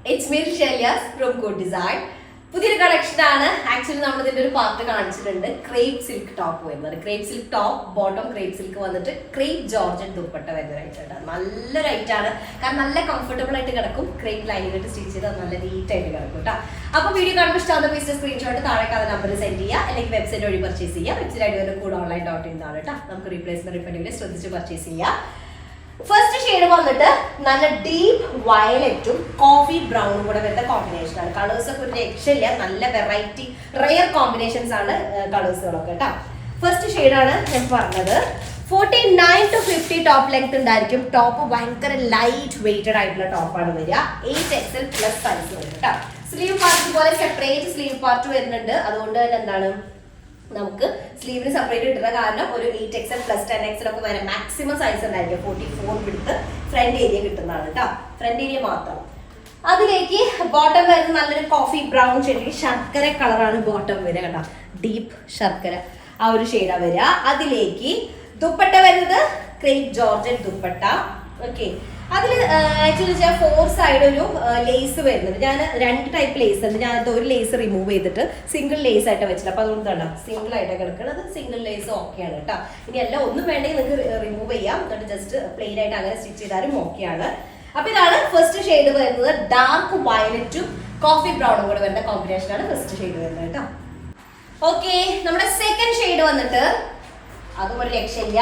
It's me, Shailyas from Good Design. പുതിയൊരു collection ആണ്. Actually നമ്മൾ ഇതിന്റെ ഒരു പാർട്ട് കാണിച്ചിട്ടുണ്ട്. ക്രേപ്പ് സിൽക്ക് ടോപ്പ് വരുന്നത്. Crepe silk top, bottom crepe silk വന്നിട്ട് ക്രേപ്പ് ജോർജറ്റ് ദുപ്പട്ട വരുന്ന റൈറ്റാണ്. നല്ല റൈറ്റ് ആണ്. കാരണം നല്ല കംഫർട്ടബിൾ ആയിട്ട് കിടക്കും. ക്രേപ്പ് ലൈനിങ് ആയിട്ട് സ്റ്റിച്ച് ചെയ്ത് നല്ല നീറ്റ് ആയിട്ട് കിടക്കും കേട്ടോ. അപ്പോൾ വീഡിയോ കാണുമ്പോൾ ഇഷ്ടമാകുന്ന പീസ് സ്ക്രീൻഷോട്ട് താഴെ ആ നമ്പർ സെൻഡ് ചെയ്യുക, അല്ലെങ്കിൽ വെബ്സൈറ്റ് വഴി പർച്ചേസ് ചെയ്യുക. വെബ്സൈറ്റ് ഐഡി കൂടെ ഓൺലൈൻ.in ആണ് കേട്ടോ. നമുക്ക് റീപ്ലേസ്മെന്റ് റിഫണ്ടിൽ ശ്രദ്ധിച്ച് പർച്ചേസ് ചെയ്യാം. ഫസ്റ്റ് ഷെയ്ഡ് വന്നിട്ട് നല്ല ഡീപ്പ് വയലറ്റും കോഫി ബ്രൗണും കൂടെ വരുന്ന കോമ്പിനേഷൻ ആണ്. കളേഴ്സ് ഒക്കെ ഒരു രക്ഷയില്ല. നല്ല വെറൈറ്റി റെയർ കോമ്പിനേഷൻസ് ആണ് കളേഴ്സുകളൊക്കെ കേട്ടോ. ഫസ്റ്റ് ഷെയ്ഡാണ് ഞാൻ പറഞ്ഞത്. 49 to 50 ടോപ്പ് ലെങ്ത് ഉണ്ടായിരിക്കും. ടോപ്പ് ഭയങ്കര ലൈറ്റ് വെയിറ്റഡ് ആയിട്ടുള്ള ടോപ്പാണ് വരിക. 8XL പ്ലസ് സൈസ് വരും കേട്ടോ. സ്ലീവ് പാർട്ട് പോലെ സെപ്പറേറ്റ് സ്ലീവ് പാർട്ട് വരുന്നുണ്ട്. അതുകൊണ്ട് തന്നെ എന്താണ് നമുക്ക് സ്ലീവിന് സെപ്പറേറ്റ് കിട്ടുന്ന കാരണം ഒരു 8XL പ്ലസ് 10XL ഒക്കെ വരെ മാക്സിമം സൈസ് ഉണ്ടായിരിക്കും. 44 വിടുത്ത് ഫ്രണ്ട് ഏരിയ കിട്ടുന്നതാണ് കേട്ടോ. ഫ്രണ്ട് ഏരിയ മാത്രം. അതിലേക്ക് ബോട്ടം വരുന്നത് നല്ലൊരു കോഫി ബ്രൗൺ ഷെയ്ഡിൽ ശർക്കര കളറാണ് ബോട്ടം വരിക കേട്ടോ. ഡീപ്പ് ശർക്കര ആ ഒരു ഷെയ്ഡാണ് വരിക. അതിലേക്ക് ദുപ്പട്ട വരുന്നത് ക്രേപ്പ് ജോർജറ്റ് ദുപ്പട്ട. ഓക്കെ, അതിൽ ആക്ച്വലി 4 സൈഡ് ഒരു ലേസ് വരുന്നുണ്ട്. ഞാൻ 2 ടൈപ്പ് ലേസ് ഉണ്ട്. ഞാനത് ഒരു ലേസ് റിമൂവ് ചെയ്തിട്ട് സിംഗിൾ ലേസ് ആയിട്ട് വെച്ചിട്ട്, അപ്പോൾ അതുകൊണ്ട് തന്നെ സിംഗിൾ ആയിട്ട് കിടക്കുന്നത്. സിംഗിൾ ലേസ് ഓക്കെയാണ് കേട്ടോ. ഇനി എല്ലാം ഒന്നും വേണമെങ്കിൽ നിങ്ങൾക്ക് റിമൂവ് ചെയ്യാം. എന്നിട്ട് ജസ്റ്റ് പ്ലെയിൻ ആയിട്ട് അങ്ങനെ സ്റ്റിച്ച് ചെയ്താലും ഓക്കെയാണ്. അപ്പൊ ഇതാണ് ഫസ്റ്റ് ഷെയ്ഡ് വരുന്നത്. ഡാർക്ക് വയലറ്റും കോഫി ബ്രൗണും കൂടെ വരുന്ന കോമ്പിനേഷൻ ആണ് ഫസ്റ്റ് ഷെയ്ഡ് വരുന്നത് കേട്ടോ. ഓക്കെ, നമ്മുടെ സെക്കൻഡ് ഷെയ്ഡ് വന്നിട്ട് അതും ഒരു രക്ഷയില്ല.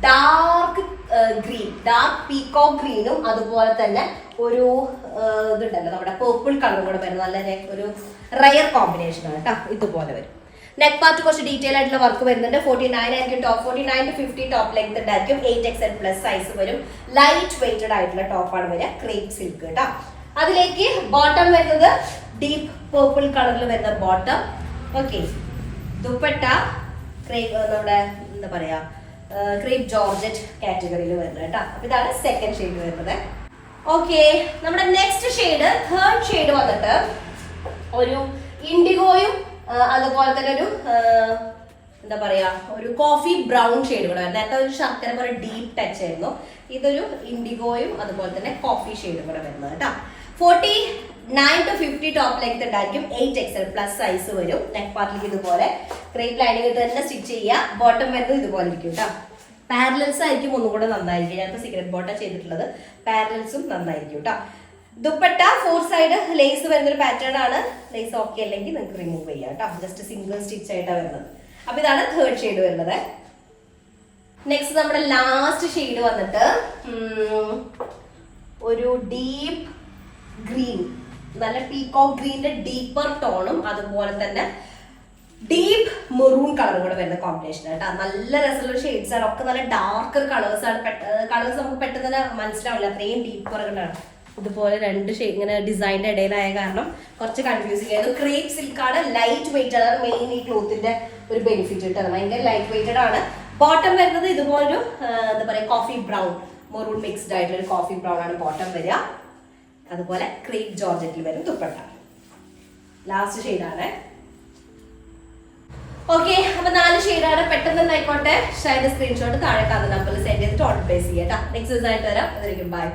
ഡാർക്ക് ഗ്രീൻ, ഡാർക്ക് പീകോക്ക് ഗ്രീനും അതുപോലെ തന്നെ ഒരു ഇതുണ്ടല്ലോ നമ്മുടെ പേർപ്പിൾ കളറും കൂടെ വരുന്നത്. നല്ല ഒരു റയർ കോമ്പിനേഷൻ ആണ് കേട്ടോ. ഇതുപോലെ വരും. നെക്ക് പാർട്ട് കുറച്ച് ഡീറ്റെയിൽ ആയിട്ടുള്ള വർക്ക് വരുന്നുണ്ട്. 49 ആയിരിക്കും ടോപ്പ്. 49 to 50 ടോപ്പ് ലെങ്ത് ഉണ്ടായിരിക്കും. 8XL പ്ലസ് സൈസ് വരും. ലൈറ്റ് വെയിറ്റഡ് ആയിട്ടുള്ള ടോപ്പാണ് വരിക. ക്രേപ്പ് സിൽക്ക് കേട്ടോ. അതിലേക്ക് ബോട്ടം വരുന്നത് ഡീപ്പ് പേർപ്പിൾ കളറിൽ വരുന്ന ബോട്ടം. ഓക്കെ, ദുപ്പട്ട നമ്മുടെ എന്താ പറയാ ക്രേപ്പ് ജോർജറ്റ് കാറ്റഗറിയിൽ വരുന്നത് കേട്ടോ. അപ്പൊ ഇതാണ് സെക്കൻഡ് ഷെയ്ഡ് വരുന്നത്. ഓക്കെ, നമ്മുടെ നെക്സ്റ്റ് ഷെയ്ഡ്, തേർഡ് ഷെയ്ഡ് വന്നിട്ട് ഒരു ഇൻഡിഗോയും അതുപോലെ തന്നെ ഒരു എന്താ പറയാ ഒരു കോഫി ബ്രൗൺ ഷെയ്ഡ് കൂടെ വരുന്നത്. നേരത്തെ ഒരു ശർക്കര പോലെ ഡീപ്പ് ടച്ച് ആയിരുന്നു. ഇതൊരു ഇൻഡിഗോയും അതുപോലെ തന്നെ കോഫി ഷെയ്ഡും കൂടെ വരുന്നത് കേട്ടോ. 49 to 50 ടോപ്പ് ലെങ്ത് ഉണ്ടായിരിക്കും. 8XL പ്ലസ് സൈസ് വരും. നെക്ക് പാർട്ടിലേക്ക് ഇതുപോലെ ക്രേപ്പ് ലൈനിങ് ഇട്ട് തന്നെ സ്റ്റിച്ച് ചെയ്യുക. ബോട്ടം വരുന്നത് ഇതുപോലെ ഇരിക്കും കേട്ടോ. പാരലൽസ് ആയിരിക്കും ഒന്നും കൂടെ നന്നായിരിക്കും. ഞാനിപ്പോൾ സീക്രട്ട് ബോട്ടം ചെയ്തിട്ടുള്ളത്. പാരലൽസും നന്നായിരിക്കും കേട്ടോ. ദുപ്പട്ട 4 സൈഡ് ലേസ് വരുന്നൊരു പാറ്റേൺ ആണ്. ലേസ് ഓക്കെ അല്ലെങ്കിൽ നിങ്ങൾക്ക് റിമൂവ് ചെയ്യാം കേട്ടോ. ജസ്റ്റ് സിംഗിൾ സ്റ്റിച്ച് ആയിട്ടാണ് വരുന്നത്. അപ്പൊ ഇതാണ് തേർഡ് ഷെയ്ഡ് വരുന്നത്. നെക്സ്റ്റ് നമ്മുടെ ലാസ്റ്റ് ഷെയ്ഡ് വന്നിട്ട് ഒരു ഡീപ്പ് ഗ്രീൻ, നല്ല പീകോക്ക് ഗ്രീനിന്റെ ഡീപ്പർ ടോണും അതുപോലെ തന്നെ ഡീപ്പ് മെറൂൺ കളറും കൂടെ വരുന്ന കോമ്പിനേഷൻ കേട്ടോ. നല്ല രസമുള്ള ഷെയ്ഡ്സ് ആണ്. ഒക്കെ നല്ല ഡാർക്കർ കളേഴ്സ് ആണ്. കളേഴ്സ് നമുക്ക് പെട്ടെന്ന് തന്നെ മനസ്സിലാവില്ല, അത്രയും ഡീപ്പർ ആണ്. ഇതുപോലെ 2 ഷെയ്ഡ് ഇങ്ങനെ ഡിസൈനിന്റെ ഇടയിലായ കാരണം കുറച്ച് കൺഫ്യൂസിങ് ആയിരുന്നു. ക്രേപ്പ് സിൽക്ക് ആണ്, ലൈറ്റ് വെയിറ്റ് ആണ്. മെയിൻ ഈ ക്ലോത്തിന്റെ ഒരു ബെനിഫിറ്റ് കിട്ടുന്നത്. ഭയങ്കര ലൈറ്റ് വെയിറ്റഡ് ആണ്. ബോട്ടം വരുന്നത് ഇതുപോലൊരു എന്താ പറയാ കോഫി ബ്രൗൺ മെറൂൺ മിക്സ്ഡ് ആയിട്ടുള്ള ഒരു കോഫി ബ്രൗൺ ആണ് ബോട്ടം വരിക. അതുപോലെ ക്രേപ്പ് ജോർജറ്റിൽ വരും ദുപ്പട്ട. ലാസ്റ്റ് ഷെയ്ഡാണ്. ഓക്കെ, അപ്പൊ 4 ഷെയ്ഡാണ്. പെട്ടെന്ന് തന്നെ ആയിക്കോട്ടെ. ഷെയ്ഡ് സ്ക്രീൻഷോട്ട് താഴെ കാണുന്ന നമ്പറിൽ സെൻഡ് ചെയ്തിട്ട് ഓർഡർ പ്ലേസ് ചെയ്യാം കേട്ടോ. നെക്സ്റ്റ് ദിവസമായിട്ട് വരാം. അതിലേക്കും ബൈ.